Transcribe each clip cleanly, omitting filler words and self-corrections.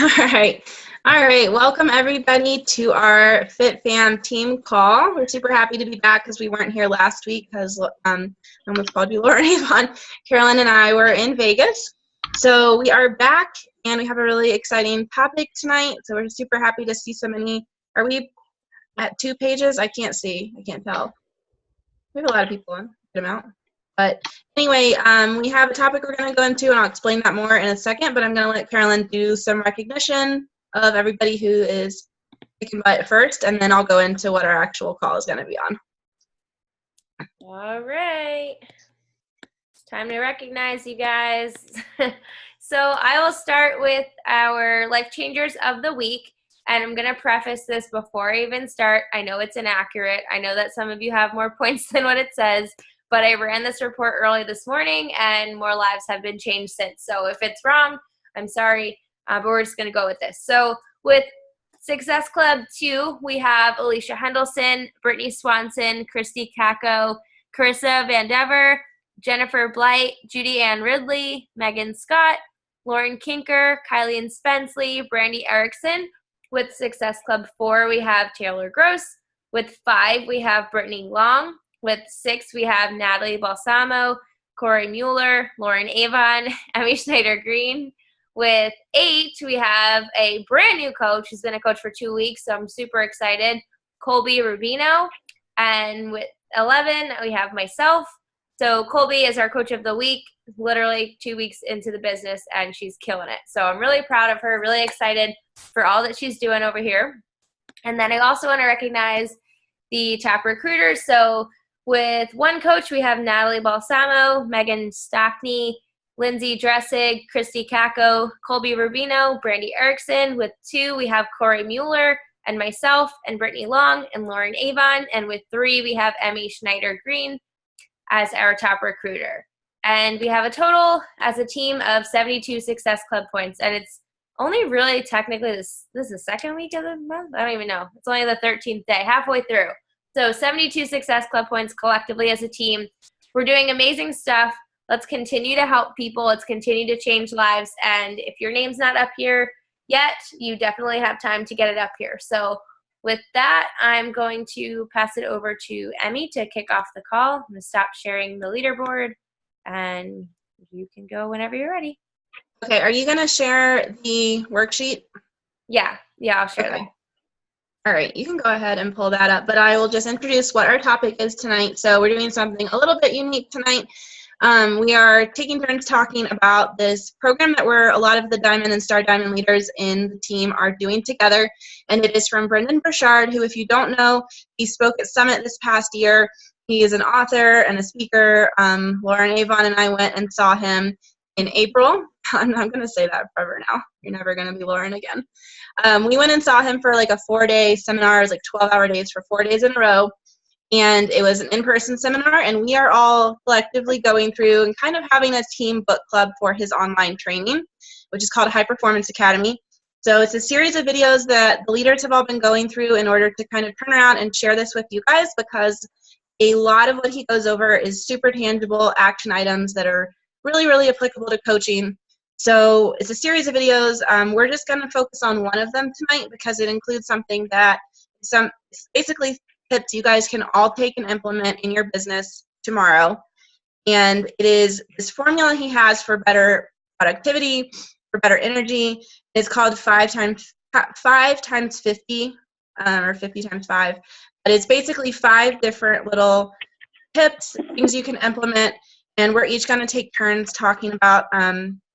All right. All right. Welcome, everybody, to our Fit Fam team call. We're super happy to be back because we weren't here last week because I almost called you Lauren Avon. Carolyn and I were in Vegas. So we are back, and we have a really exciting topic tonight. So we're super happy to see so many. Are we at 2 pages? I can't see. I can't tell. We have a lot of people on. Good amount. But anyway, we have a topic we're going to go into, and I'll explain that more in a second, but I'm going to let Carolyn do some recognition of everybody who is taken by it first, and then I'll go into what our actual call is going to be on. All right. It's time to recognize you guys. So I will start with our Life Changers of the Week, and I'm going to preface this before I even start. I know it's inaccurate. I know that some of you have more points than what it says. But I ran this report early this morning, and more lives have been changed since. So if it's wrong, I'm sorry, but we're just going to go with this. So with Success Club 2, we have Alicia Hendelson, Brittany Swanson, Christy Kako, Carissa Van Dever, Jennifer Blight, Judy Ann Ridley, Megan Scott, Lauren Kinker, Kylie and Spenceley, Brandy Erickson. With Success Club 4, we have Taylor Gross. With 5, we have Brittany Long. With 6, we have Natalie Balsamo, Corey Mueller, Lauren Avon, Emmy Schneider-Green. With 8, we have a brand new coach who's been a coach for 2 weeks, so I'm super excited, Colby Rubino. And with 11, we have myself. So Colby is our coach of the week, literally 2 weeks into the business, and she's killing it. So I'm really proud of her, really excited for all that she's doing over here. And then I also want to recognize the top recruiters. So with one coach, we have Natalie Balsamo, Megan Stockney, Lindsay Dressig, Christy Kako, Colby Rubino, Brandy Erickson. With 2, we have Corey Mueller and myself and Brittany Long and Lauren Avon. And with 3, we have Emmy Schneider-Green as our top recruiter. And we have a total as a team of 72 Success Club points. And it's only really technically this is the second week of the month? I don't even know. It's only the 13th day, halfway through. So 72 Success Club points collectively as a team. We're doing amazing stuff. Let's continue to help people. Let's continue to change lives. And if your name's not up here yet, you definitely have time to get it up here. So with that, I'm going to pass it over to Emmy to kick off the call. I'm going to stop sharing the leaderboard, and you can go whenever you're ready. Okay, are you going to share the worksheet? Yeah, I'll share that. All right, you can go ahead and pull that up, but I will just introduce what our topic is tonight. So we're doing something a little bit unique tonight. We are taking turns talking about this program that a lot of the Diamond and Star Diamond leaders in the team are doing together, and it is from Brendan Burchard, who, if you don't know, he spoke at Summit this past year. He is an author and a speaker. Lauren Avon and I went and saw him in April. I'm going to say that forever now. You're never going to be Lauren again. We went and saw him for like a 4-day seminar, like 12-hour days for 4 days in a row. And it was an in-person seminar, and we are all collectively going through and kind of having a team book club for his online training, which is called High Performance Academy. So it's a series of videos that the leaders have all been going through in order to kind of turn around and share this with you guys, because a lot of what he goes over is super tangible action items that are really, really applicable to coaching. So it's a series of videos. We're just going to focus on one of them tonight because it includes something that basically tips you guys can all take and implement in your business tomorrow. And it is this formula he has for better productivity, for better energy. It's called 5 times 50, or 50 times 5. But it's basically 5 different little tips, things you can implement, and we're each going to take turns talking about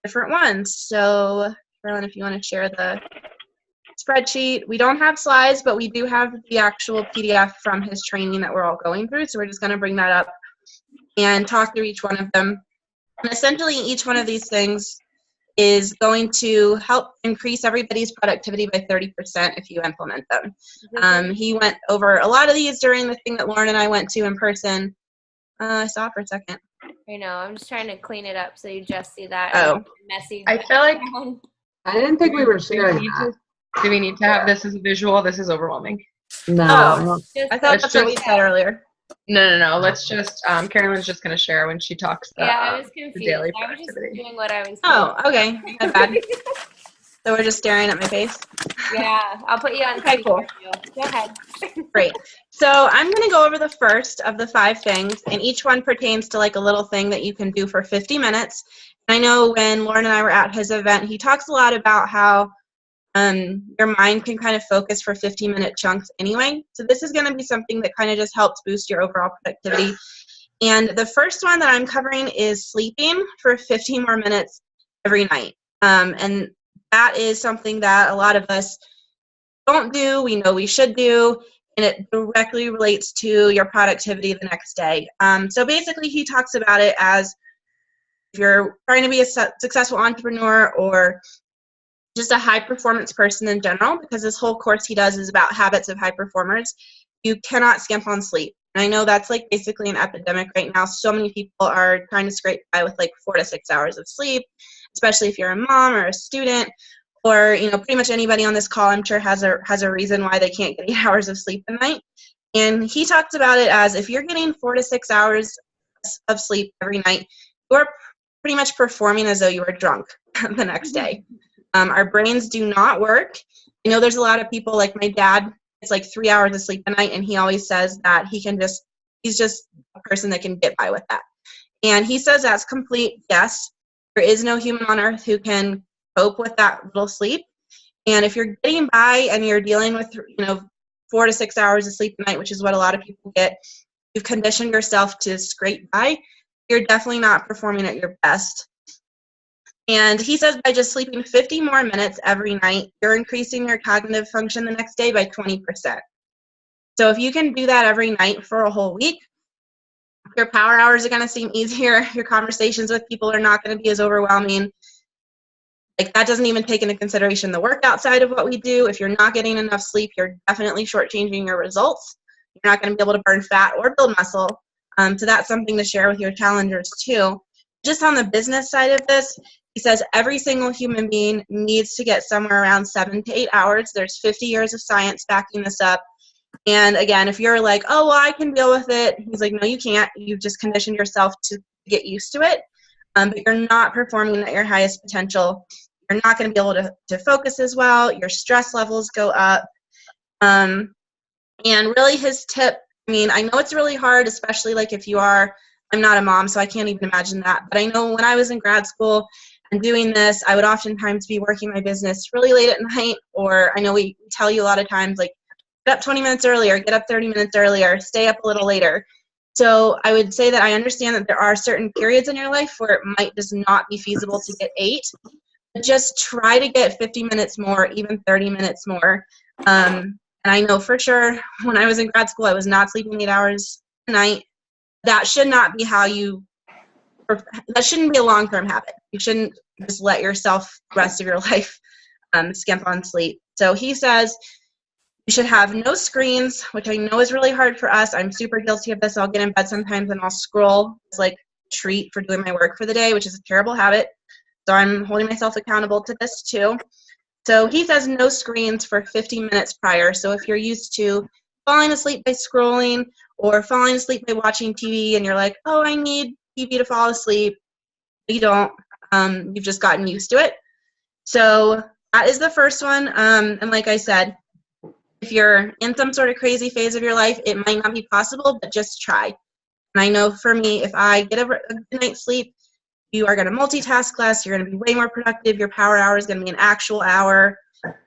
different ones. So, Carolyn, if you want to share the spreadsheet. We don't have slides, but we do have the actual PDF from his training that we're all going through. So we're just going to bring that up and talk through each one of them. And essentially, each one of these things is going to help increase everybody's productivity by 30% if you implement them. He went over a lot of these during the thing that Lauren and I went to in person. I saw it for a second. I know. I'm just trying to clean it up so you just see that messy. I feel like I didn't think we were sharing that. Do we need to have this as a visual? This is overwhelming. No. I thought that's what we said earlier. No. Let's just, Carolyn's just going to share when she talks I was confused. the daily I was just productivity. doing what I was doing. Oh, okay. My bad. So we're just staring at my face? Yeah, I'll put you on. Okay, cool. Go ahead. Great. So I'm going to go over the first of the 5 things, and each one pertains to like a little thing that you can do for 50 minutes. And I know when Lauren and I were at his event, he talks a lot about how your mind can kind of focus for 50-minute chunks anyway. So this is going to be something that kind of just helps boost your overall productivity. And the first one that I'm covering is sleeping for 15 more minutes every night. And that is something that a lot of us don't do. We know we should do, and it directly relates to your productivity the next day. So basically, he talks about it as if you're trying to be a successful entrepreneur or just a high-performance person in general, because this whole course he does is about habits of high performers, you cannot skimp on sleep. And I know that's like basically an epidemic right now. So many people are trying to scrape by with like 4 to 6 hours of sleep, especially if you're a mom or a student, or pretty much anybody on this call, I'm sure has a reason why they can't get 8 hours of sleep a night. And he talked about it as if you're getting 4 to 6 hours of sleep every night, you're pretty much performing as though you were drunk the next day. Our brains do not work. I know there's a lot of people, like my dad, it's like 3 hours of sleep a night, and he always says that he's just a person that can get by with that. And he says that's complete yes. There is no human on earth who can cope with that little sleep. And if you're getting by and you're dealing with 4 to 6 hours of sleep a night, which is what a lot of people get, you've conditioned yourself to scrape by, you're definitely not performing at your best. And he says by just sleeping 50 more minutes every night, you're increasing your cognitive function the next day by 20%. So if you can do that every night for a whole week, your power hours are going to seem easier. Your conversations with people are not going to be as overwhelming. Like, that doesn't even take into consideration the work outside of what we do. If you're not getting enough sleep, you're definitely shortchanging your results. You're not going to be able to burn fat or build muscle. So that's something to share with your challengers too. Just on the business side of this, he says every single human being needs to get somewhere around 7 to 8 hours. There's 50 years of science backing this up. And again, if you're like, oh, well, I can deal with it, he's like, no, you can't. You've just conditioned yourself to get used to it. But you're not performing at your highest potential. You're not going to be able to focus as well. Your stress levels go up. And really his tip, I mean, I know it's really hard, especially like if you are, I'm not a mom, so I can't even imagine that. But I know when I was in grad school and doing this, I would oftentimes be working my business really late at night, or I know we tell you a lot of times, like, get up 20 minutes earlier, get up 30 minutes earlier, stay up a little later. So I would say that I understand that there are certain periods in your life where it might just not be feasible to get 8. But just try to get 50 minutes more, even 30 minutes more. And I know for sure when I was in grad school, I was not sleeping 8 hours a night. That should not be that shouldn't be a long-term habit. You shouldn't just let yourself the rest of your life skimp on sleep. So he says you should have no screens, which I know is really hard for us. I'm super guilty of this. I'll get in bed sometimes and I'll scroll. It's like a treat for doing my work for the day, which is a terrible habit. So I'm holding myself accountable to this too. So he says no screens for 50 minutes prior. So if you're used to falling asleep by scrolling or falling asleep by watching TV and you're like, oh, I need TV to fall asleep, you don't. You've just gotten used to it. So that is the first one. And like I said, if you're in some sort of crazy phase of your life, it might not be possible, but just try. And I know for me, if I get a good night's sleep, you are going to multitask less, you're going to be way more productive, your power hour is going to be an actual hour,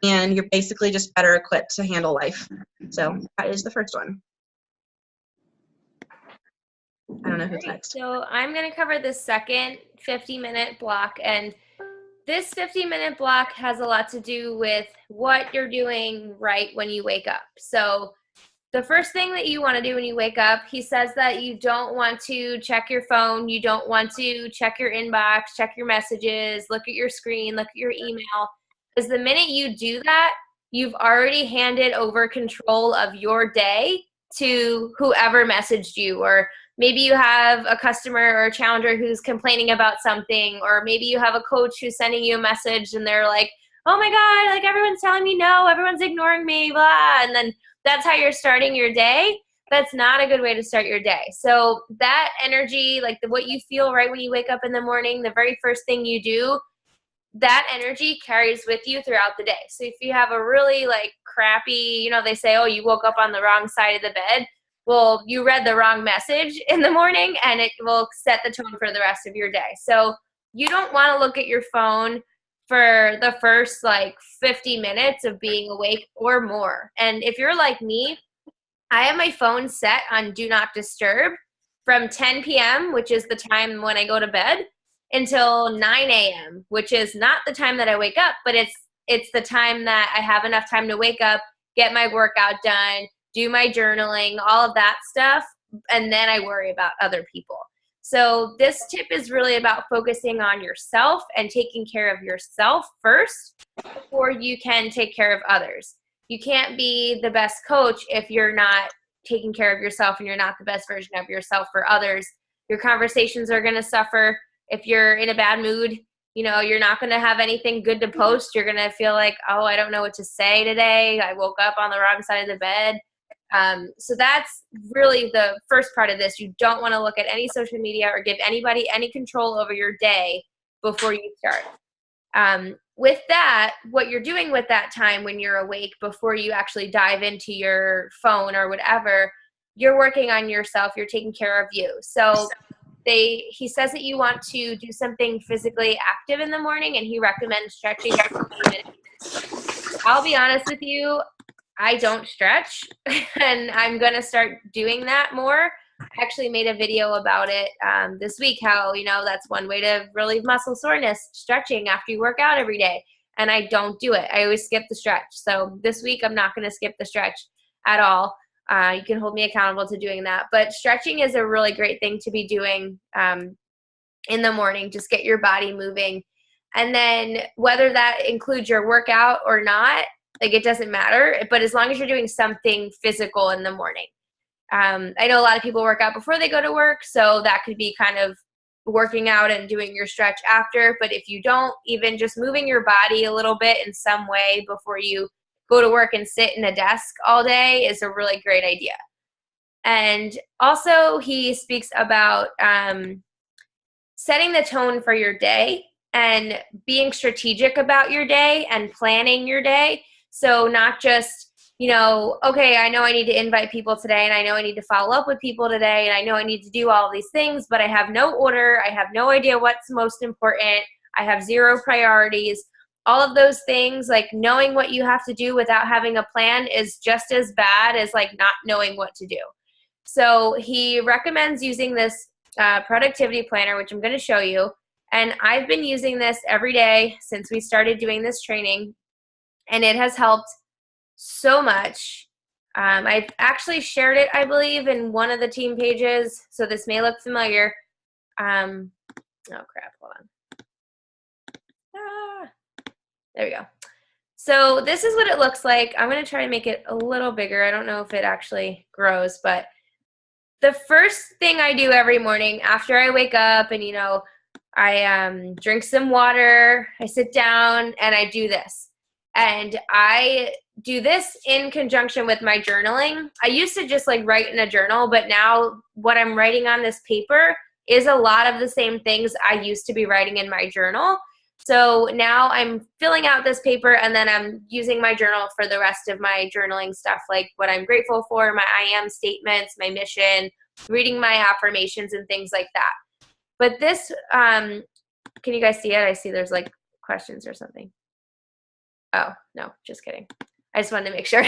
and you're basically just better equipped to handle life. So that is the first one. I don't know who's next. So I'm going to cover the second 50-minute block, and this 50-minute block has a lot to do with what you're doing right when you wake up. So the first thing that you want to do when you wake up, he says that you don't want to check your phone, you don't want to check your inbox, check your messages, look at your screen, look at your email, because the minute you do that, you've already handed over control of your day to whoever messaged you, or maybe you have a customer or a challenger who's complaining about something, or maybe you have a coach who's sending you a message and they're like, oh my God, like everyone's telling me no, everyone's ignoring me, blah, and then that's how you're starting your day. That's not a good way to start your day. So that energy, like what you feel right when you wake up in the morning, the very first thing you do, that energy carries with you throughout the day. So if you have a really like crappy, they say, oh, you woke up on the wrong side of the bed. Well, you read the wrong message in the morning, and it will set the tone for the rest of your day. So you don't want to look at your phone for the first like 50 minutes of being awake or more. And if you're like me, I have my phone set on do not disturb from 10 p.m., which is the time when I go to bed, until 9 a.m., which is not the time that I wake up, but it's the time that I have enough time to wake up, get my workout done, do my journaling, all of that stuff, and then I worry about other people. So this tip is really about focusing on yourself and taking care of yourself first before you can take care of others. You can't be the best coach if you're not taking care of yourself and you're not the best version of yourself for others. Your conversations are going to suffer. If you're in a bad mood, you're not going to have anything good to post. You're going to feel like, oh, I don't know what to say today. I woke up on the wrong side of the bed. So that's really the first part of this. You don't want to look at any social media or give anybody any control over your day before you start. With that, what you're doing with that time when you're awake before you actually dive into your phone or whatever, you're working on yourself. You're taking care of you. So he says that you want to do something physically active in the morning, and he recommends stretching for 20 minutes. I'll be honest with you, I don't stretch, and I'm going to start doing that more. I actually made a video about it this week, how, that's one way to relieve muscle soreness, stretching after you work out every day. And I don't do it. I always skip the stretch. So this week, I'm not going to skip the stretch at all. You can hold me accountable to doing that. But stretching is a really great thing to be doing in the morning. Just get your body moving. And then whether that includes your workout or not, like, it doesn't matter. But as long as you're doing something physical in the morning. I know a lot of people work out before they go to work, so that could be kind of working out and doing your stretch after. But if you don't, even just moving your body a little bit in some way before you go to work and sit in a desk all day is a really great idea. And also he speaks about setting the tone for your day and being strategic about your day and planning your day. So not just, okay, I know I need to invite people today, and I know I need to follow up with people today, and I know I need to do all of these things, but I have no order. I have no idea what's most important. I have zero priorities. All of those things, like knowing what you have to do without having a plan is just as bad as like not knowing what to do. So he recommends using this productivity planner, which I'm going to show you. And I've been using this every day since we started doing this training, and it has helped so much. I've actually shared it, I believe, in one of the team pages, so this may look familiar. Oh crap, hold on. There we go. So this is what it looks like. I'm going to try to make it a little bigger. I don't know if it actually grows, but the first thing I do every morning after I wake up and, I drink some water, I sit down, and I do this. And I do this in conjunction with my journaling. I used to just like write in a journal, but now what I'm writing on this paper is a lot of the same things I used to be writing in my journal. So now I'm filling out this paper, and then I'm using my journal for the rest of my journaling stuff, like what I'm grateful for, my I am statements, my mission, reading my affirmations and things like that. But this, can you guys see it? I see there's like questions or something. Oh, no, just kidding. I just wanted to make sure.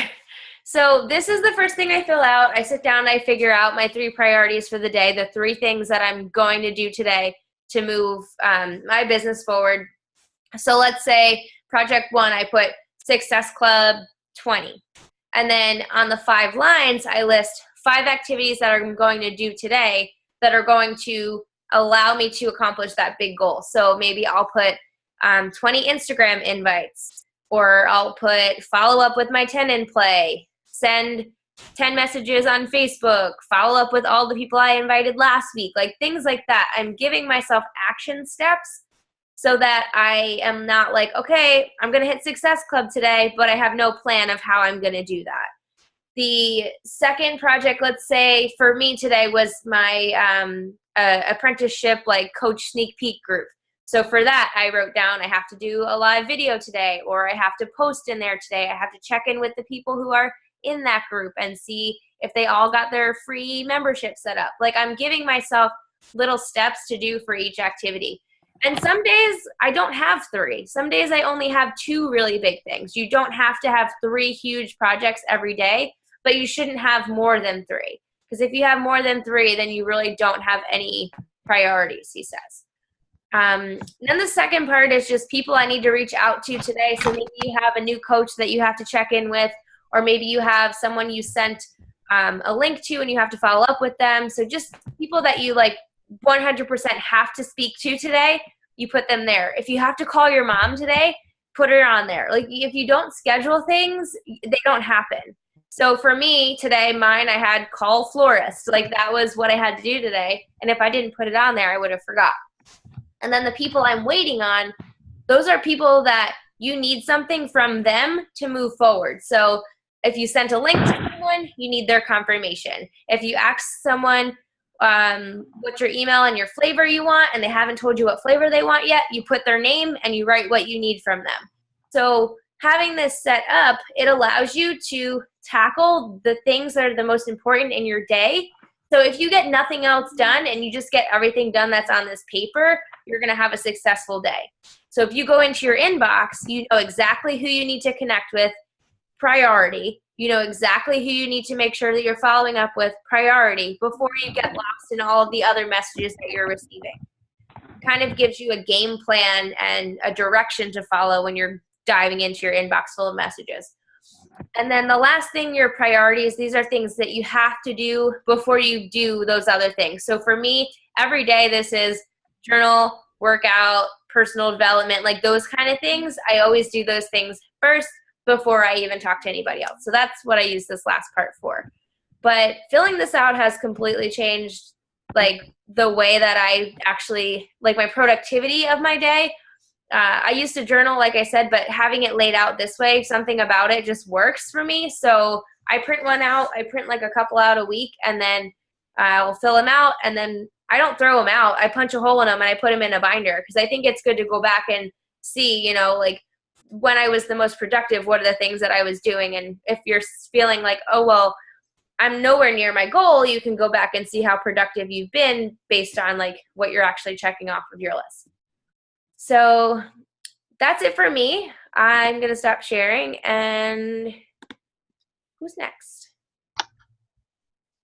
So this is the first thing I fill out. I sit down, I figure out my 3 priorities for the day, the 3 things that I'm going to do today to move my business forward. So let's say project 1, I put Success Club 20. And then on the 5 lines, I list 5 activities that I'm going to do today that are going to allow me to accomplish that big goal. So maybe I'll put 20 Instagram invites, or I'll put follow up with my 10 in play, send 10 messages on Facebook, follow up with all the people I invited last week, like things like that. I'm giving myself action steps so that I am not like, okay, I'm going to hit Success Club today, but I have no plan of how I'm going to do that. The second project, let's say for me today, was my apprenticeship like coach sneak peek group. So for that, I wrote down, I have to do a live video today, or I have to post in there today. I have to check in with the people who are in that group and see if they all got their free membership set up. Like, I'm giving myself little steps to do for each activity. And some days I don't have 3. Some days I only have 2 really big things. You don't have to have 3 huge projects every day, but you shouldn't have more than 3. Because if you have more than 3, then you really don't have any priorities, he says. Then the second part is just people I need to reach out to today. So maybe you have a new coach that you have to check in with, or maybe you have someone you sent a link to and you have to follow up with them. So just people that you like 100% have to speak to today, you put them there. If you have to call your mom today, put her on there. Like, if you don't schedule things, they don't happen. So for me today, I had call florist. Like, that was what I had to do today. And if I didn't put it on there, I would have forgot. And then the people I'm waiting on, those are people that you need something from them to move forward. So if you sent a link to someone, you need their confirmation. If you ask someone what's your email and your flavor you want, and they haven't told you what flavor they want yet, you put their name and you write what you need from them. So having this set up, it allows you to tackle the things that are the most important in your day. So if you get nothing else done and you just get everything done that's on this paper, you're going to have a successful day. So if you go into your inbox, you know exactly who you need to connect with, priority. You know exactly who you need to make sure that you're following up with, priority, before you get lost in all of the other messages that you're receiving. Kind of gives you a game plan and a direction to follow when you're diving into your inbox full of messages. And then the last thing, your priorities, these are things that you have to do before you do those other things. So for me, every day, this is journal, workout, personal development, like those kind of things. I always do those things first before I even talk to anybody else. So that's what I use this last part for. But filling this out has completely changed, like, the way that I actually, like, my productivity of my day. I used to journal, like I said, but having it laid out this way, something about it just works for me. So I print one out. I print like a couple out a week, and then I'll fill them out, and then I don't throw them out. I punch a hole in them and I put them in a binder, because I think it's good to go back and see, you know, like, when I was the most productive, what are the things that I was doing? And if you're feeling like, oh, well, I'm nowhere near my goal, you can go back and see how productive you've been based on, like, what you're actually checking off of your list. So that's it for me. I'm going to stop sharing. And who's next?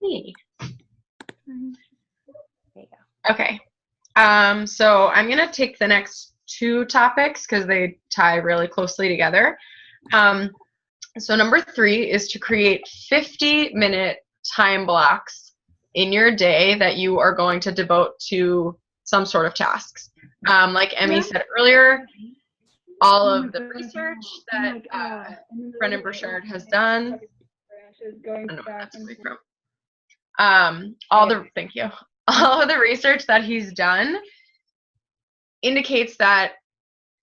Me. There you go. Okay. So I'm going to take the next 2 topics because they tie really closely together. So number 3 is to create 50-minute time blocks in your day that you are going to devote to some sort of tasks. Like Emmy said earlier, all of the research that Brendan Burchard has done. I don't know what that's coming from. Thank you. All of the research that he's done indicates that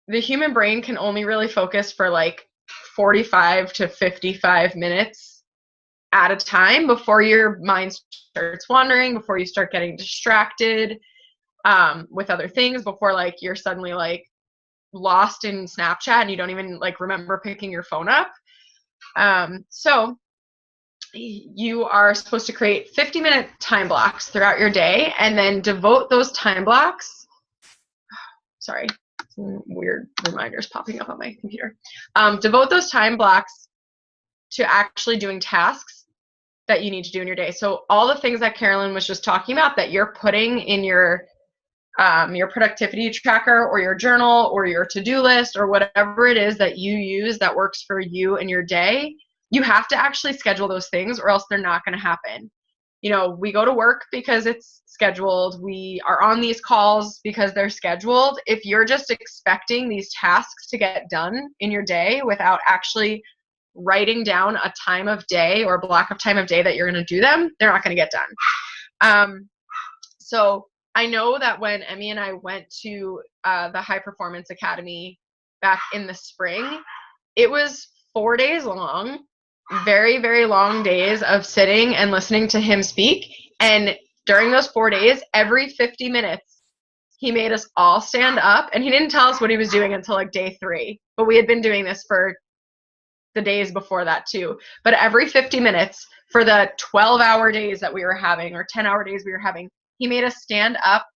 the human brain can only really focus for like 45 to 55 minutes at a time before your mind starts wandering, before you start getting distracted with other things, before like you're suddenly like lost in Snapchat and you don't even like remember picking your phone up. So you are supposed to create 50-minute time blocks throughout your day and then devote those time blocks. Sorry, some weird reminders popping up on my computer. Devote those time blocks to actually doing tasks that you need to do in your day. So all the things that Carolyn was just talking about that you're putting in your productivity tracker or your journal or your to-do list or whatever it is that you use that works for you in your day, you have to actually schedule those things or else they're not going to happen. You know, we go to work because it's scheduled. We are on these calls because they're scheduled. If you're just expecting these tasks to get done in your day without actually writing down a time of day or a block of time of day that you're going to do them, they're not going to get done. So I know that when Emmy and I went to the High Performance Academy back in the spring, it was 4 days long, very, very long days of sitting and listening to him speak. And during those 4 days, every 50 minutes, he made us all stand up, and he didn't tell us what he was doing until like day 3. But we had been doing this for the days before that too. But every 50 minutes for the 12-hour days that we were having, or 10-hour days we were having, he made us stand up,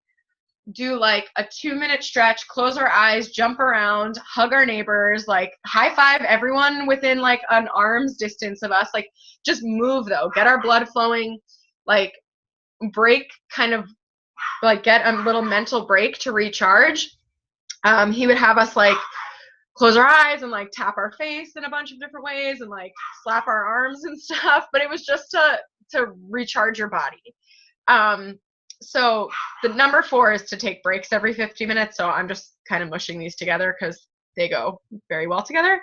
do like a 2-minute stretch, close our eyes, jump around, hug our neighbors, like high five everyone within like an arm's distance of us, like just move though, get our blood flowing, like break, kind of like get a little mental break to recharge. He would have us like close our eyes and like tap our face in a bunch of different ways and like slap our arms and stuff, but it was just to recharge your body. So the number 4 is to take breaks every 50 minutes. So I'm just kind of mushing these together because they go very well together.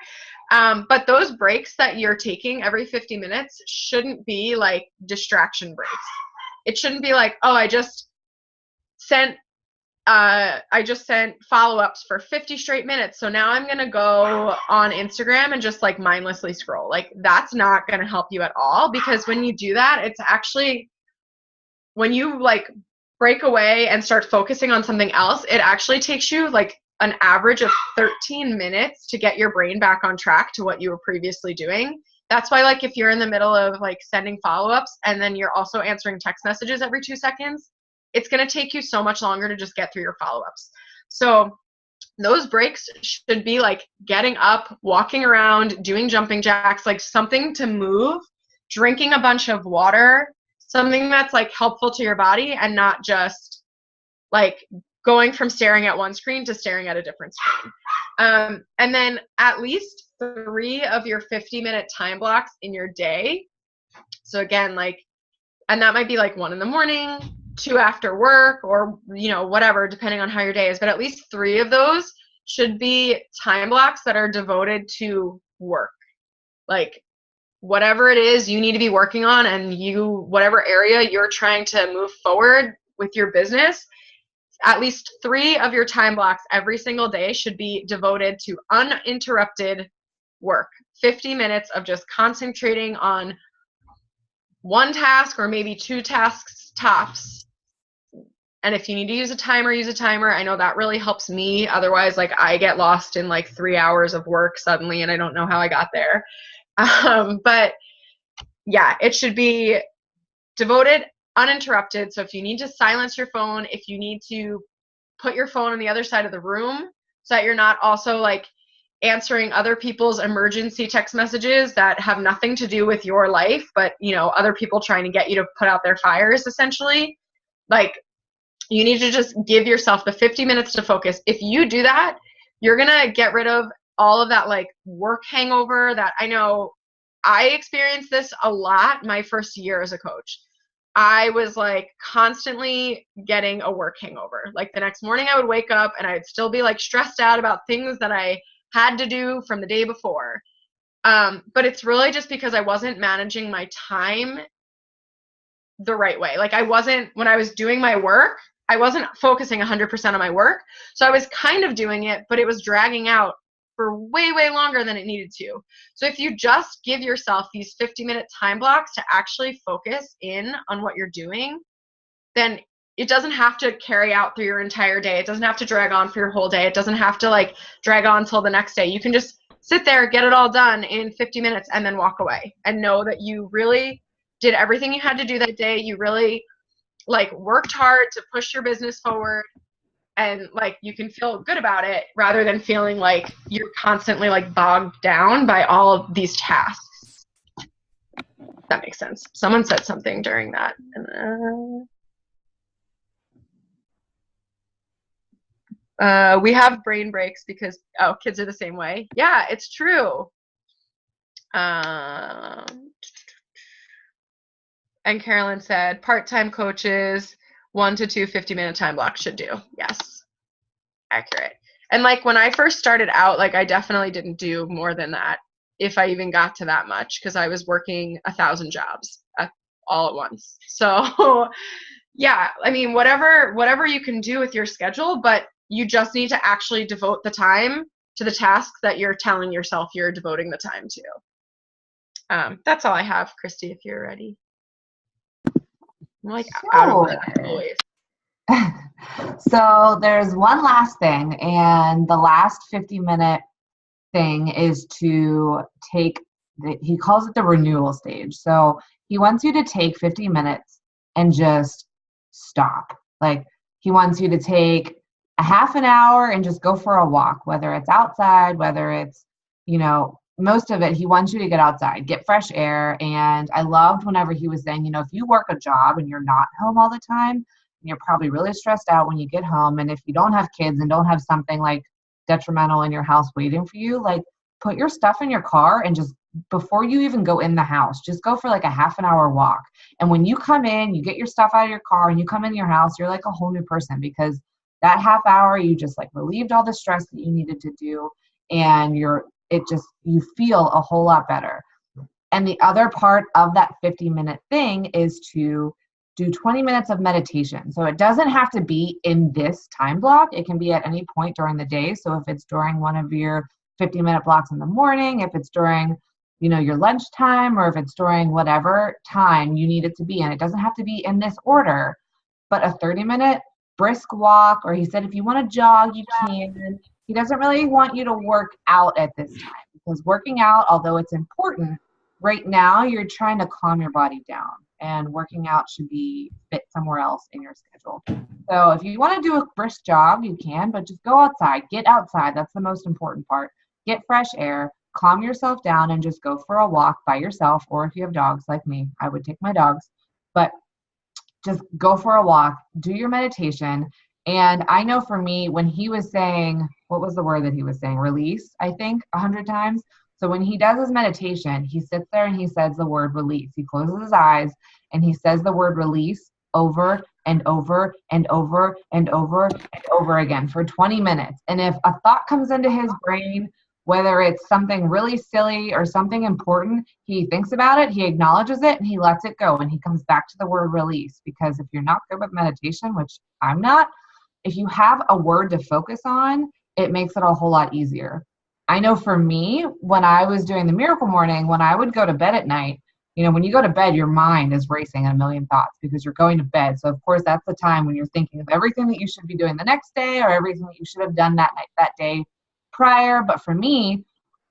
But those breaks that you're taking every 50 minutes shouldn't be like distraction breaks. It shouldn't be like, oh, I just sent follow-ups for 50 straight minutes, so now I'm going to go on Instagram and just like mindlessly scroll. Like that's not going to help you at all, because when you do that, it's actually, when you like break away and start focusing on something else, it actually takes you like an average of 13 minutes to get your brain back on track to what you were previously doing. That's why, like, if you're in the middle of like sending follow-ups and then you're also answering text messages every 2 seconds, it's going to take you so much longer to just get through your follow-ups. So those breaks should be like getting up, walking around, doing jumping jacks, like something to move, drinking a bunch of water, something that's like helpful to your body, and not just like going from staring at one screen to staring at a different screen. And then at least 3 of your 50-minute time blocks in your day. So again, like, and that might be like 1 in the morning, 2 after work, or, you know, whatever, depending on how your day is. But at least 3 of those should be time blocks that are devoted to work. Like whatever it is you need to be working on, and whatever area you're trying to move forward with your business, at least 3 of your time blocks every single day should be devoted to uninterrupted work. 50 minutes of just concentrating on one task, or maybe 2 tasks tops. And if you need to use a timer, use a timer. I know that really helps me. Otherwise, like, I get lost in like 3 hours of work suddenly, and I don't know how I got there. But yeah, it should be devoted, uninterrupted. So if you need to silence your phone, if you need to put your phone on the other side of the room so that you're not also like answering other people's emergency text messages that have nothing to do with your life, but, you know, other people trying to get you to put out their fires, essentially. Like, you need to just give yourself the 50 minutes to focus. If you do that, you're going to get rid of all of that like work hangover that I know I experienced this a lot my first year as a coach. I was like constantly getting a work hangover. Like the next morning I would wake up and I'd still be like stressed out about things that I had to do from the day before. But it's really just because I wasn't managing my time the right way. Like when I was doing my work, I wasn't focusing 100% on my work. So I was kind of doing it, but it was dragging out for way, way longer than it needed to. So if you just give yourself these 50-minute time blocks to actually focus in on what you're doing, then it doesn't have to carry out through your entire day. It doesn't have to drag on for your whole day. It doesn't have to like drag on till the next day. You can just sit there, get it all done in 50 minutes, and then walk away and know that you really did everything you had to do that day. You really like worked hard to push your business forward, and like you can feel good about it rather than feeling like you're constantly like bogged down by all of these tasks. That makes sense. Someone said something during that. We have brain breaks because kids are the same way. Yeah, it's true. And Carolyn said part-time coaches 1 to 2 50-minute time blocks should do. Yes, accurate. And like when I first started out, like I definitely didn't do more than that, if I even got to that much, because I was working 1,000 jobs all at once. So yeah, I mean, whatever you can do with your schedule, but you just need to actually devote the time to the tasks that you're telling yourself you're devoting the time to. That's all I have, Christy, if you're ready. I'm like out of breath always. So there's one last thing, and the last 50-minute thing is to take, he calls it the renewal stage. So he wants you to take 50 minutes and just stop. Like, he wants you to take a half an hour and just go for a walk, whether it's outside, whether it's, most of it, he wants you to get outside, get fresh air. And I loved whenever he was saying, if you work a job and you're not home all the time, you're probably really stressed out when you get home. And if you don't have kids and don't have something like detrimental in your house waiting for you, like, put your stuff in your car and just, before you even go in the house, just go for like a half an hour walk. And when you come in, you get your stuff out of your car and you come in your house, you're like a whole new person, because that half hour, you just like relieved all the stress that you needed to do. And you feel a whole lot better. And the other part of that 50-minute thing is to do 20 minutes of meditation. So it doesn't have to be in this time block. It can be at any point during the day. So if it's during one of your 50-minute blocks in the morning, if it's during, your lunchtime, or if it's during whatever time you need it to be in, it doesn't have to be in this order, but a 30-minute brisk walk, or he said, if you want to jog, you can. He doesn't really want you to work out at this time, because working out, although it's important, right now you're trying to calm your body down, and working out should be fit somewhere else in your schedule. So if you want to do a brisk jog, you can, but just go outside, get outside. That's the most important part. Get fresh air, calm yourself down, and just go for a walk by yourself. Or if you have dogs like me, I would take my dogs, but just go for a walk, do your meditation. And I know for me, when he was saying, what was the word that he was saying? Release, I think 100 times. So when he does his meditation, he sits there and he says the word release. He closes his eyes and he says the word release over and over and over and over and over again for 20 minutes. And if a thought comes into his brain, whether it's something really silly or something important, he thinks about it, he acknowledges it, and he lets it go. And he comes back to the word release. Because if you're not good with meditation, which I'm not, if you have a word to focus on, it makes it a whole lot easier. I know for me, when I was doing the Miracle Morning, when I would go to bed at night, when you go to bed, your mind is racing in a million thoughts because you're going to bed. So of course, that's the time when you're thinking of everything that you should be doing the next day, or everything that you should have done that night, that day prior. But for me,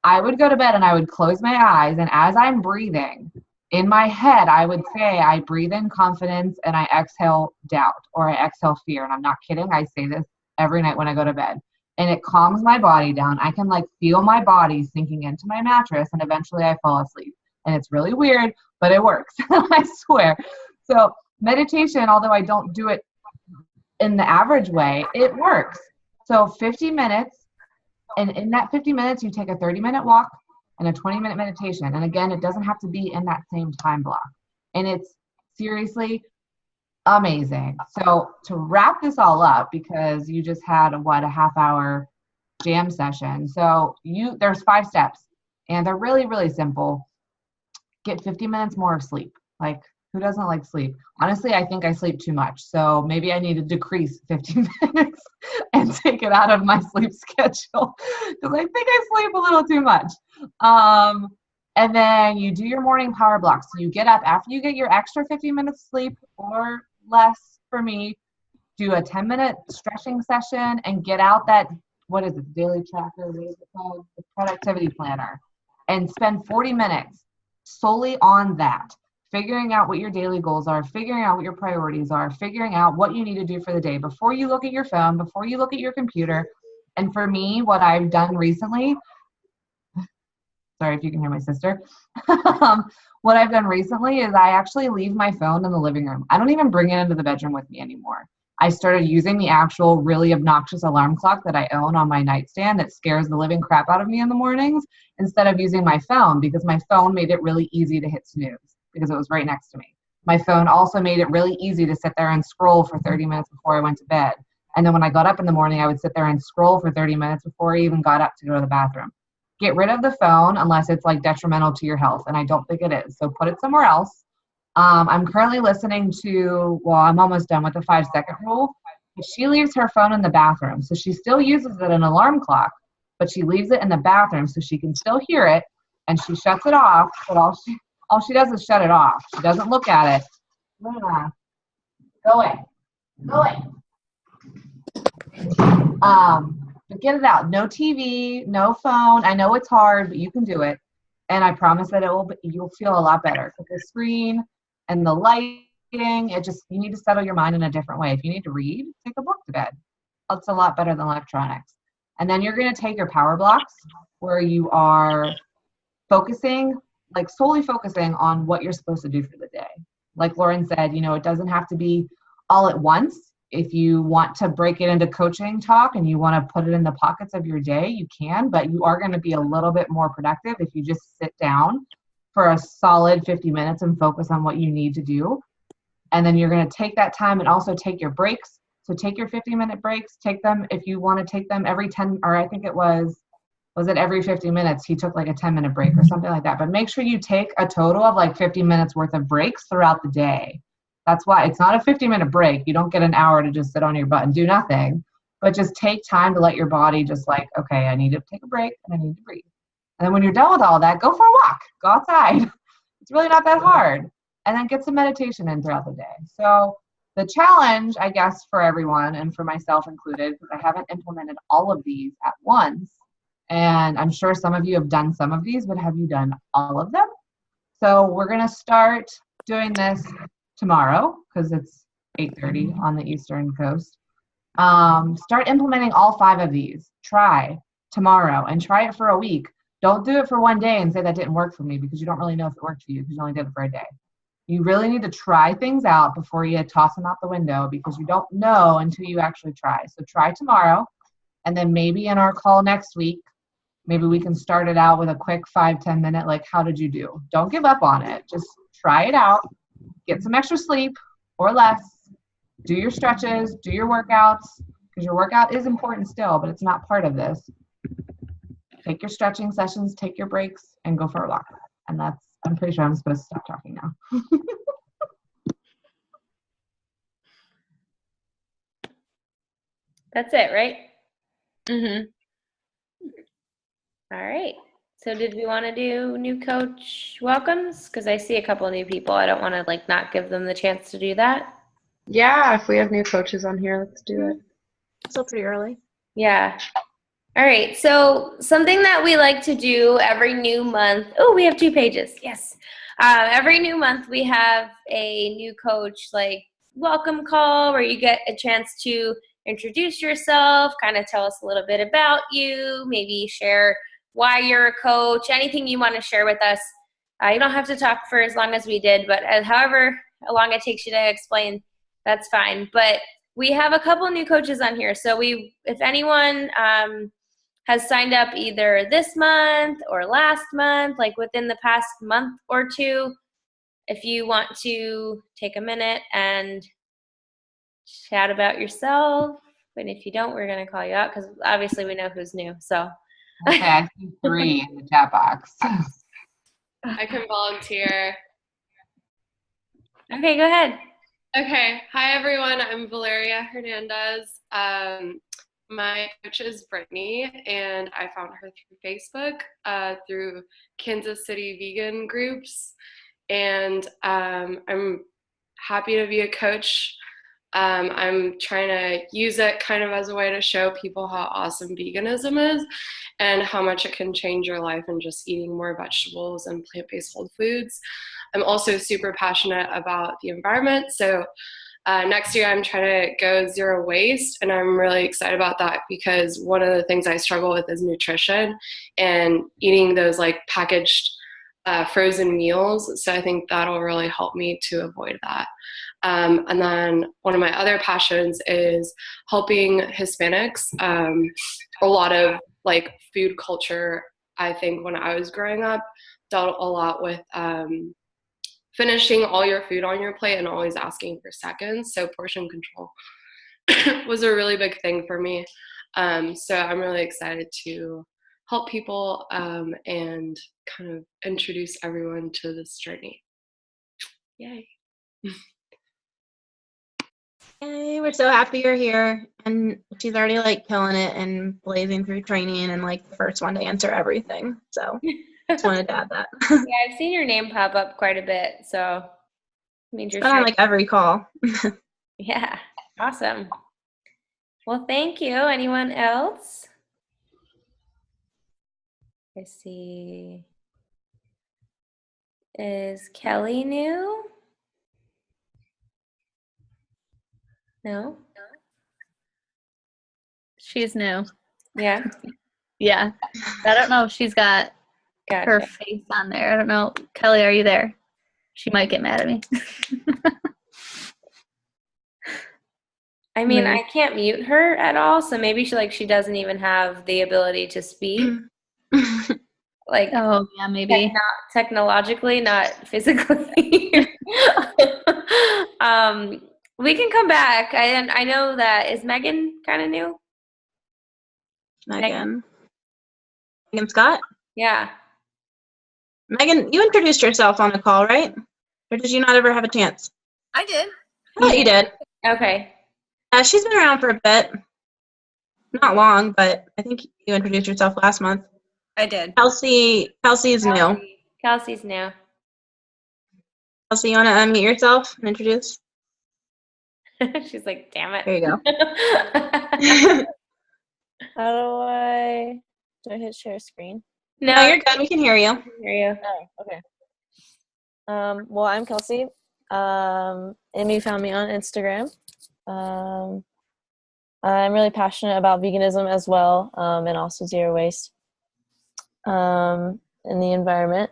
I would go to bed and I would close my eyes, and as I'm breathing, in my head, I would say, I breathe in confidence and I exhale doubt, or I exhale fear. And I'm not kidding. I say this every night when I go to bed, and it calms my body down. I can feel my body sinking into my mattress, and eventually I fall asleep. And it's really weird, but it works. I swear. So meditation, although I don't do it in the average way, it works. So 50 minutes, and in that 50 minutes, you take a 30-minute walk and a 20-minute meditation. And again, it doesn't have to be in that same time block. And it's seriously amazing. So to wrap this all up, because you just had a half-hour jam session. So there's 5 steps, and they're really, really simple. Get 50 minutes more of sleep. Who doesn't like sleep? Honestly, I think I sleep too much. So maybe I need to decrease 15 minutes and take it out of my sleep schedule, because I think I sleep a little too much. And then you do your morning power blocks. So you get up after you get your extra 50 minutes sleep or less for me, do a 10-minute stretching session and get out that, what is it, daily tracker, what is it called? The productivity planner, and spend 40 minutes solely on that. Figuring out what your daily goals are, figuring out what your priorities are, figuring out what you need to do for the day before you look at your phone, before you look at your computer. And for me, what I've done recently, sorry if you can hear my sister, what I've done recently is I actually leave my phone in the living room. I don't even bring it into the bedroom with me anymore. I started using the actual really obnoxious alarm clock that I own on my nightstand that scares the living crap out of me in the mornings, instead of using my phone, because my phone made it really easy to hit snooze because it was right next to me. My phone also made it really easy to sit there and scroll for 30 minutes before I went to bed. And then when I got up in the morning, I would sit there and scroll for 30 minutes before I even got up to go to the bathroom. Get rid of the phone unless it's detrimental to your health, and I don't think it is. So put it somewhere else. I'm currently listening to, I'm almost done with the 5-second rule. She leaves her phone in the bathroom. So she still uses it an alarm clock, but she leaves it in the bathroom so she can still hear it, and she shuts it off, but all she does is shut it off. She doesn't look at it. Go away. Go away. But get it out. No TV, no phone. I know it's hard, but you can do it. And I promise that you'll feel a lot better. With the screen and the lighting, you need to settle your mind in a different way. If you need to read, take a book to bed. That's a lot better than electronics. And then you're going to take your power blocks where you are solely focusing on what you're supposed to do for the day. Like Lauren said, it doesn't have to be all at once. If you want to break it into coaching talk and you want to put it in the pockets of your day, you can, but you are going to be a little bit more productive if you just sit down for a solid 50 minutes and focus on what you need to do. And then you're going to take that time and also take your breaks. So take your 50-minute breaks, take them if you want to take them every 10, or I think it was it every 50 minutes, he took like a 10-minute break or something like that. But make sure you take a total of like 50 minutes worth of breaks throughout the day. That's why it's not a 50-minute break. You don't get an hour to just sit on your butt and do nothing, but just take time to let your body just like, okay, I need to take a break and I need to breathe. And then when you're done with all that, go for a walk, go outside. It's really not that hard. And then get some meditation in throughout the day. So the challenge, I guess, for everyone and for myself included, because I haven't implemented all of these at once, and I'm sure some of you have done some of these, but have you done all of them? So we're going to start doing this tomorrow because it's 8:30 on the Eastern Coast. Start implementing all 5 of these. Try tomorrow and try it for a week. Don't do it for one day and say that didn't work for me because you don't really know if it worked for you because you only did it for a day. You really need to try things out before you toss them out the window because you don't know until you actually try. So try tomorrow, and then maybe in our call next week, maybe we can start it out with a quick 5-10 minute, like, how did you do? Don't give up on it. Just try it out. Get some extra sleep or less. Do your stretches, do your workouts, because your workout is important still, but it's not part of this. Take your stretching sessions, take your breaks, and go for a walk. And I'm pretty sure I'm supposed to stop talking now. That's it, right? Mm-hmm. All right. So did we want to do new coach welcomes? Because I see a couple new people. I don't want to not give them the chance to do that. Yeah, if we have new coaches on here, let's do it. Still pretty early. Yeah. All right. So something that we like to do every new month. Oh, we have 2 pages. Yes. Every new month we have a new coach welcome call where you get a chance to introduce yourself, kind of tell us a little bit about you, maybe share why you're a coach, anything you want to share with us. You don't have to talk for as long as we did, but however long it takes you to explain, that's fine. But we have a couple new coaches on here. So if anyone has signed up either this month or last month, within the past month or 2, if you want to take a minute and chat about yourself, and if you don't, we're going to call you out because obviously we know who's new. So. Okay, I see 3 in the chat box. I can volunteer. Okay, go ahead. Okay. Hi, everyone. I'm Valeria Hernandez. My coach is Brittany, and I found her through Facebook, through Kansas City vegan groups. And I'm happy to be a coach. I'm trying to use it kind of as a way to show people how awesome veganism is and how much it can change your life and just eating more vegetables and plant-based whole foods. I'm also super passionate about the environment. So next year I'm trying to go 0 waste, and I'm really excited about that because one of the things I struggle with is nutrition and eating those packaged frozen meals. So I think that'll really help me to avoid that. And then one of my other passions is helping Hispanics. A lot of food culture, I think when I was growing up, dealt a lot with finishing all your food on your plate and always asking for seconds. So portion control was a really big thing for me. So I'm really excited to help people and kind of introduce everyone to this journey. Yay. Yay, we're so happy you're here. And she's already killing it and blazing through training and the first one to answer everything. So just wanted to add that. Yeah, I've seen your name pop up quite a bit, so it means you're on every call. Yeah, awesome. Well, thank you. Anyone else? I see. Is Kelly new? No? She's new. Yeah. Yeah. I don't know if she's got her Gotcha. face on there. I don't know. Kelly, are you there? She might get mad at me. I mean, Maybe. I can't mute her at all, so maybe she doesn't even have the ability to speak. Like Oh, yeah, maybe. not technologically, not physically. We can come back. I know that is Megan kind of new? Megan Scott? Yeah. Megan, you introduced yourself on the call, right? Or did you not ever have a chance? I did. Oh, you did. Okay. She's been around for a bit. Not long, but I think you introduced yourself last month. I did. Kelsey is new. Kelsey's new. Kelsey, you want to unmute yourself and introduce? She's like, damn it. There you go. How do I hit share screen? No, you're good. We can hear you. Hear you. Oh, okay. Well, I'm Kelsey. Amy found me on Instagram. I'm really passionate about veganism as well, and also zero waste in the environment.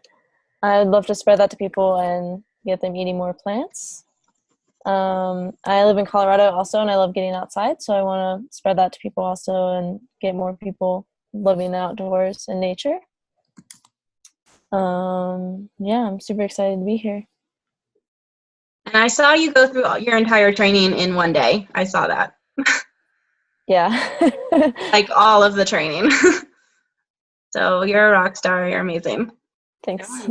I would love to spread that to people and get them eating more plants. I live in Colorado also, and I love getting outside, so I want to spread that to people also and get more people living the outdoors and nature. Yeah, I'm super excited to be here. And I saw you go through your entire training in one day. I saw that. Yeah. Like all of the training. So you're a rock star. You're amazing. Thanks.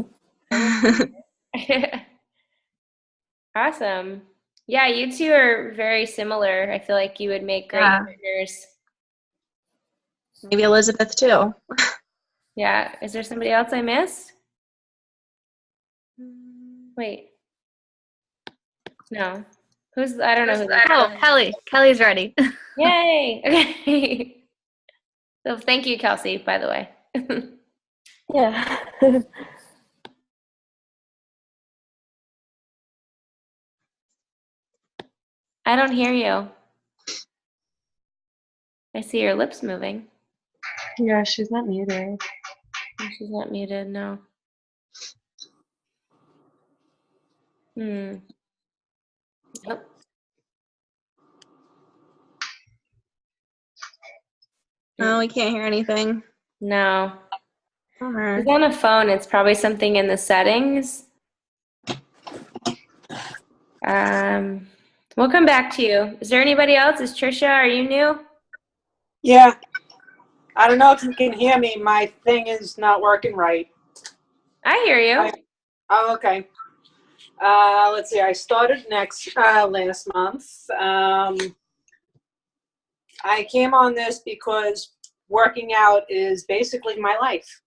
Awesome. Yeah, you two are very similar. I feel like you would make great Yeah. partners. Maybe Elizabeth too. Yeah. Is there somebody else I missed? Wait. No. I don't know who that is. Oh, Kelly. Kelly's ready. Yay. Okay. So thank you, Kelsey, by the way. Yeah. I don't hear you. I see your lips moving. Yeah, she's not muted. She's not muted, no. Nope. No, we can't hear anything. No. Bummer. It's on a phone. It's probably something in the settings. We'll come back to you. Is there anybody else? Is Trisha, are you new? Yeah. I don't know if you can hear me. My thing is not working right. I hear you. Oh, okay. Let's see. I started last month. I came on this because working out is basically my life.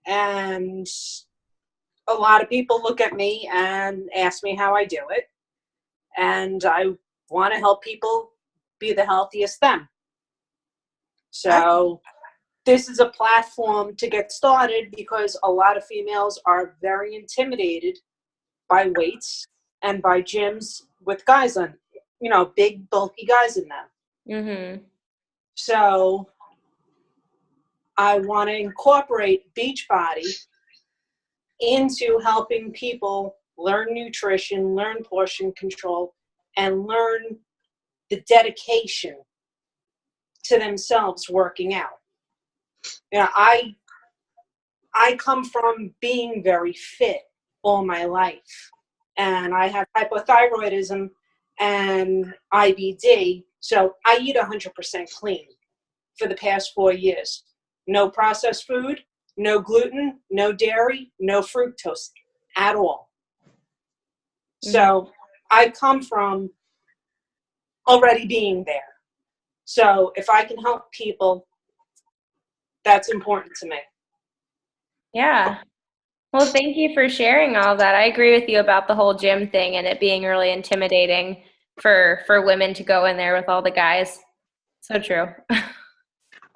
And a lot of people look at me and ask me how I do it. And I want to help people be the healthiest them. So this is a platform to get started because a lot of females are very intimidated by weights and by gyms with guys on, big, bulky guys in them. Mm-hmm. So I want to incorporate Beachbody into helping people learn nutrition, learn portion control, and learn the dedication to themselves working out. I come from being very fit all my life, and I have hypothyroidism and IBD, so I eat 100% clean for the past 4 years. No processed food, no gluten, no dairy, no fructose at all. So I come from already being there. So if I can help people, that's important to me. Yeah. Well, thank you for sharing all that. I agree with you about the whole gym thing and it being really intimidating for women to go in there with all the guys. So true.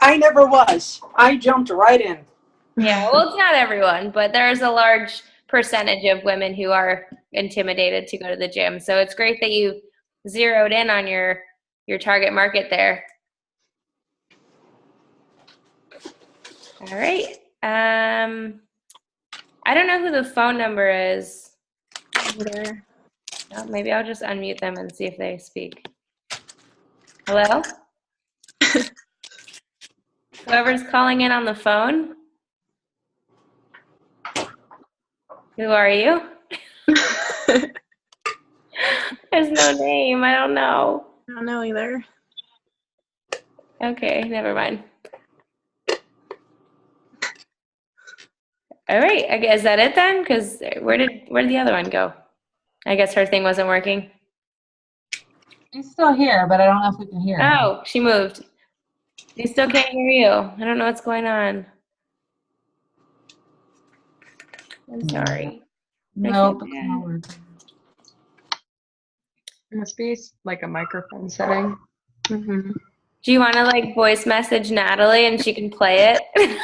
I never was. I jumped right in. Yeah, well, it's not everyone, but there's a large percentage of women who are intimidated to go to the gym. So it's great that you zeroed in on your target market there. All right. I don't know who the phone number is. Either. Oh, maybe I'll just unmute them and see if they speak. Hello? Whoever's calling in on the phone. Who are you? There's no name. I don't know. I don't know either. Okay, never mind. All right, I guess, is that it then? Because where did the other one go? I guess her thing wasn't working. She's still here, but I don't know if we can hear her. Oh, she moved. We still can't hear you. I don't know what's going on. I'm sorry. Nope, Okay. it's not working. It must be like a microphone setting. Mm-hmm. Do you want to like voice message Natalie and she can play it?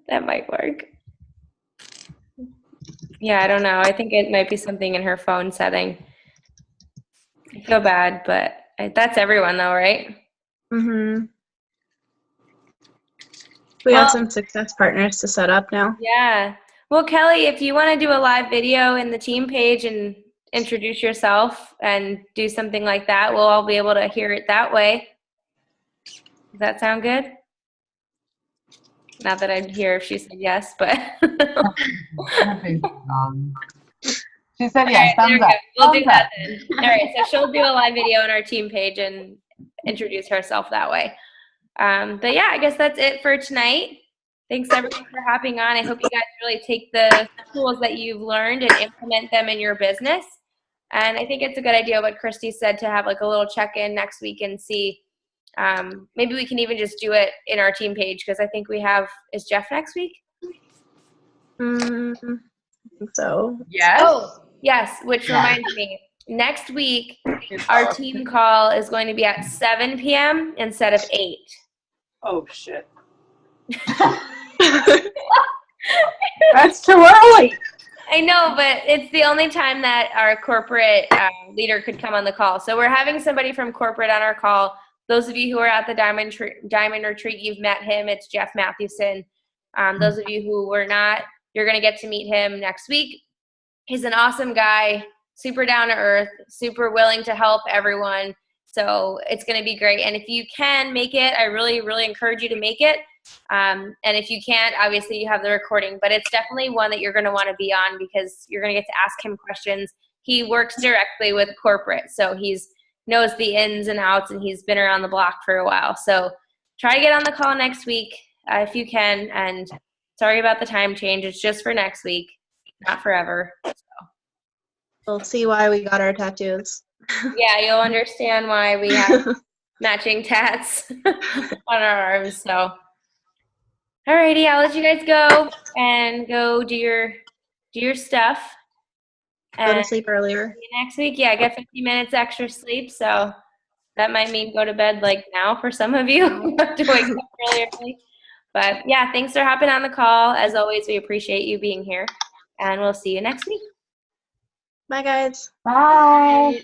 That might work. Yeah, I don't know. I think it might be something in her phone setting. I feel bad, but that's everyone though, right? Mm-hmm. We have some success partners to set up now. Yeah. Well, Kelly, if you want to do a live video in the team page and introduce yourself and do something like that, we'll all be able to hear it that way. Does that sound good? Not that I'd hear if she said yes, but. She said yes. All right, Thumbs up. we'll do Thumbs that up. then. All right, so she'll do a live video on our team page and introduce herself that way. But yeah, I guess that's it for tonight. Thanks everyone for hopping on. I hope you guys really take the tools that you've learned and implement them in your business. And I think it's a good idea what Christy said to have like a little check-in next week and see. Maybe we can even just do it in our team page because I think we have, is Jeff next week? I think so. Yes. Oh, yes, which reminds me, next week, our team call is going to be at 7 p.m. instead of 8. Oh, shit. That's too early. I know, but it's the only time that our corporate leader could come on the call. So we're having somebody from corporate on our call. Those of you who are at the Diamond Retreat, you've met him. It's Jeff Mathewson. Those of you who were not, you're going to get to meet him next week. He's an awesome guy, super down to earth, super willing to help everyone. So it's going to be great. And if you can make it, I really, really encourage you to make it. And if you can't, obviously you have the recording, but it's definitely one that you're going to want to be on because you're going to get to ask him questions. He works directly with corporate, so he's knows the ins and outs, and he's been around the block for a while. So try to get on the call next week if you can. And sorry about the time change. It's just for next week, not forever. So. We'll see why we got our tattoos. Yeah, you'll understand why we have matching tats on our arms. So, alrighty, I'll let you guys go and go do your stuff. Go to sleep earlier. Next week, yeah, get 50 minutes extra sleep. So that might mean go to bed like now for some of you. You have to wake up really early. But yeah, thanks for hopping on the call. As always, we appreciate you being here. And we'll see you next week. Bye, guys. Bye.